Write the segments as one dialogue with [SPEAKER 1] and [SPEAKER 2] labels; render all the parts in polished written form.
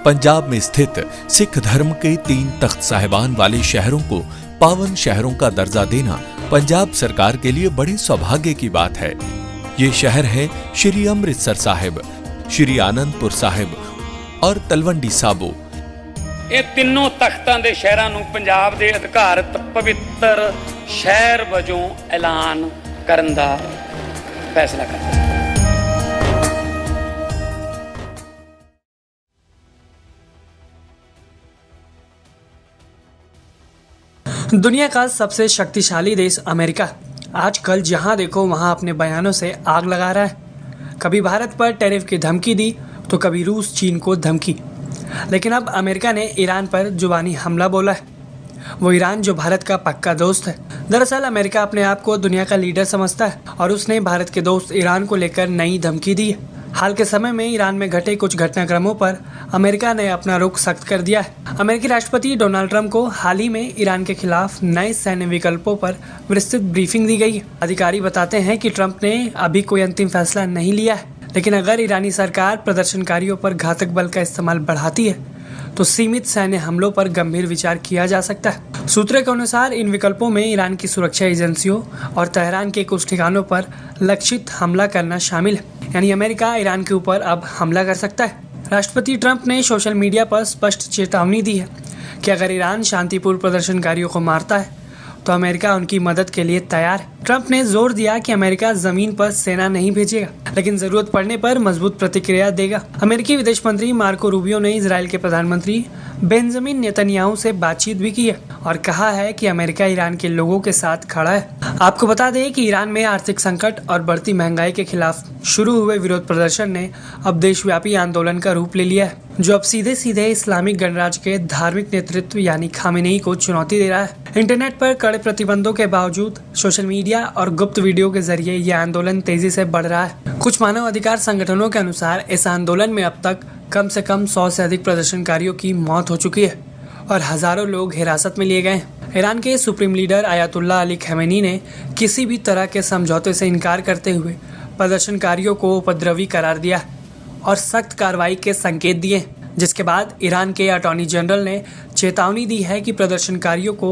[SPEAKER 1] पंजाब में स्थित सिख धर्म के 3 तख्त साहिबान वाले शहरों को पावन शहरों का दर्जा देना पंजाब सरकार के लिए बड़े सौभाग्य की बात है। ये शहर है श्री अमृतसर साहिब, श्री आनंदपुर साहिब और तलवंडी साबो।
[SPEAKER 2] ਇਹ ਤਿੰਨੋਂ ਤਖਤਾਂ ਦੇ ਸ਼ਹਿਰਾਂ ਨੂੰ ਪੰਜਾਬ ਦੇ ਅਧਿਕਾਰਤ ਪਵਿੱਤਰ ਸ਼ਹਿਰ ਵਜੋਂ ਐਲਾਨ ਕਰਨ ਦਾ ਫੈਸਲਾ ਕੀਤਾ।
[SPEAKER 3] दुनिया का सबसे शक्तिशाली देश अमेरिका आजकल जहां देखो वहां अपने बयानों से आग लगा रहा है। कभी भारत पर टैरिफ की धमकी दी तो कभी रूस चीन को धमकी। लेकिन अब अमेरिका ने ईरान पर जुबानी हमला बोला है। वो ईरान जो भारत का पक्का दोस्त है। दरअसल अमेरिका अपने आप को दुनिया का लीडर समझता है और उसने भारत के दोस्त ईरान को लेकर नई धमकी दी है। हाल के समय में ईरान में घटे कुछ घटनाक्रमों पर अमेरिका ने अपना रुख सख्त कर दिया है। अमेरिकी राष्ट्रपति डोनाल्ड ट्रंप को हाल ही में ईरान के खिलाफ नए सैन्य विकल्पों पर विस्तृत ब्रीफिंग दी गई है। अधिकारी बताते हैं कि ट्रंप ने अभी कोई अंतिम फैसला नहीं लिया है, लेकिन अगर ईरानी सरकार प्रदर्शनकारियों पर घातक बल का इस्तेमाल बढ़ाती है तो सीमित सैन्य हमलों पर गंभीर विचार किया जा सकता है। सूत्रों के अनुसार इन विकल्पों में ईरान की सुरक्षा एजेंसियों और तेहरान के कुछ ठिकानों पर लक्षित हमला करना शामिल है। यानी अमेरिका ईरान के ऊपर अब हमला कर सकता है। राष्ट्रपति ट्रंप ने सोशल मीडिया पर स्पष्ट चेतावनी दी है कि अगर ईरान शांतिपूर्ण प्रदर्शनकारियों को मारता है तो अमेरिका उनकी मदद के लिए तैयार है। ट्रंप ने जोर दिया कि अमेरिका जमीन पर सेना नहीं भेजेगा, लेकिन जरूरत पड़ने पर मजबूत प्रतिक्रिया देगा। अमेरिकी विदेश मंत्री मार्को रूबियो ने इजराइल के प्रधानमंत्री बेंजामिन नेतन्याहू से बातचीत भी की है और कहा है कि अमेरिका ईरान के लोगों के साथ खड़ा है। आपको बता दें कि ईरान में आर्थिक संकट और बढ़ती महंगाई के खिलाफ शुरू हुए विरोध प्रदर्शन ने अब देशव्यापी आंदोलन का रूप ले लिया है, जो अब सीधे सीधे इस्लामिक गणराज्य के धार्मिक नेतृत्व यानी खामेनेई को चुनौती दे रहा है। इंटरनेट पर कड़े प्रतिबंधों के बावजूद सोशल मीडिया और गुप्त वीडियो के जरिए यह आंदोलन तेजी से बढ़ रहा है। कुछ मानव अधिकार संगठनों के अनुसार इस आंदोलन में अब तक कम से कम 100 से अधिक प्रदर्शनकारियों की मौत हो चुकी है और हजारों लोग हिरासत में लिए गए हैं। ईरान के supreme leader Ayatollah Ali Khamenei ने किसी भी तरह के समझौते से इनकार करते हुए प्रदर्शनकारियों को उपद्रवी करार दिया और सख्त कार्रवाई के संकेत दिए, जिसके बाद ईरान के अटॉर्नी जनरल ने चेतावनी दी है कि प्रदर्शनकारियों को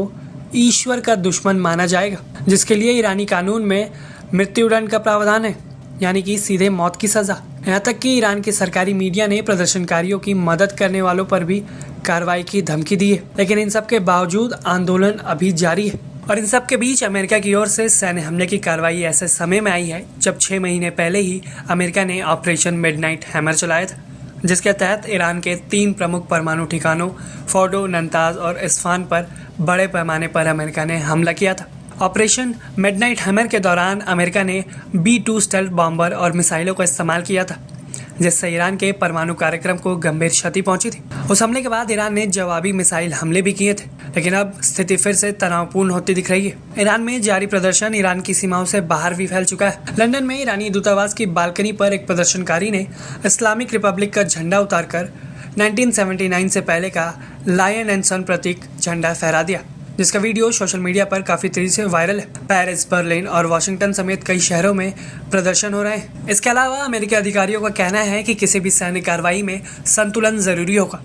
[SPEAKER 3] ईश्वर का दुश्मन माना जाएगा, जिसके लिए ईरानी कानून में मृत्युदंड का प्रावधान है, यानी कि सीधे मौत की सजा। यहाँ तक कि ईरान की सरकारी मीडिया ने प्रदर्शनकारियों की मदद करने वालों पर भी कार्रवाई की धमकी दी है। लेकिन इन सब के बावजूद आंदोलन अभी जारी है और इन सब के बीच अमेरिका की ओर से सैन्य हमले की कार्रवाई ऐसे समय में आई है जब 6 महीने पहले ही अमेरिका ने ऑपरेशन मिडनाइट हैमर चलाया था, जिसके तहत ईरान के 3 प्रमुख परमाणु ठिकानों फोर्डो, नंताज और इस्फहान पर बड़े पैमाने पर अमेरिका ने हमला किया था। ऑपरेशन मिडनाइट हैमर के दौरान अमेरिका ने B-2 स्टेल्थ बॉम्बर और मिसाइलों का इस्तेमाल किया था, जिससे ईरान के परमाणु कार्यक्रम को गंभीर क्षति पहुंची थी। उस हमले के बाद ईरान ने जवाबी मिसाइल हमले भी किए थे, लेकिन अब स्थिति फिर से तनावपूर्ण होती दिख रही है। ईरान में जारी प्रदर्शन ईरान की सीमाओं से बाहर भी फैल चुका है। लंदन में ईरानी दूतावास की बालकनी पर एक प्रदर्शनकारी ने इस्लामिक रिपब्लिक का झंडा उतारकर 1979 से पहले का लायन एंड सन प्रतीक झंडा फहरा दिया, जिसका वीडियो सोशल मीडिया पर काफी तेजी से वायरल है। पेरिस, बर्लिन और वाशिंगटन समेत कई शहरों में प्रदर्शन हो रहे हैं। इसके अलावा अमेरिकी अधिकारियों का कहना है कि किसी भी सैन्य कार्रवाई में संतुलन जरूरी होगा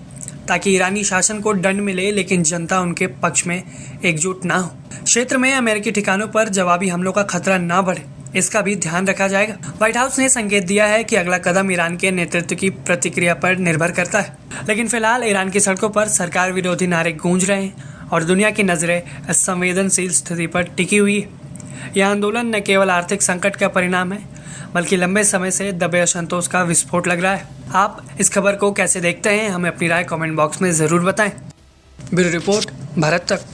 [SPEAKER 3] ताकि ईरानी शासन को दंड मिले, लेकिन जनता उनके पक्ष में एकजुट ना हो। क्षेत्र में अमेरिकी ठिकानों पर जवाबी हमलों का खतरा ना बढ़े, इसका भी ध्यान रखा जाएगा। व्हाइट हाउस ने संकेत दिया है कि अगला कदम ईरान के नेतृत्व की प्रतिक्रिया पर निर्भर करता है, लेकिन फिलहाल ईरान की सड़कों पर सरकार विरोधी नारे गूंज रहे हैं और दुनिया की नजरें इस संवेदनशील स्थिति पर टिकी हुई है। यह आंदोलन न केवल आर्थिक संकट का परिणाम है, बल्कि लंबे समय से दबे असंतोष का विस्फोट लग रहा है। आप इस खबर को कैसे देखते हैं, हमें अपनी राय कमेंट बॉक्स में जरूर बताएं। ब्यूरो रिपोर्ट, भारत तक।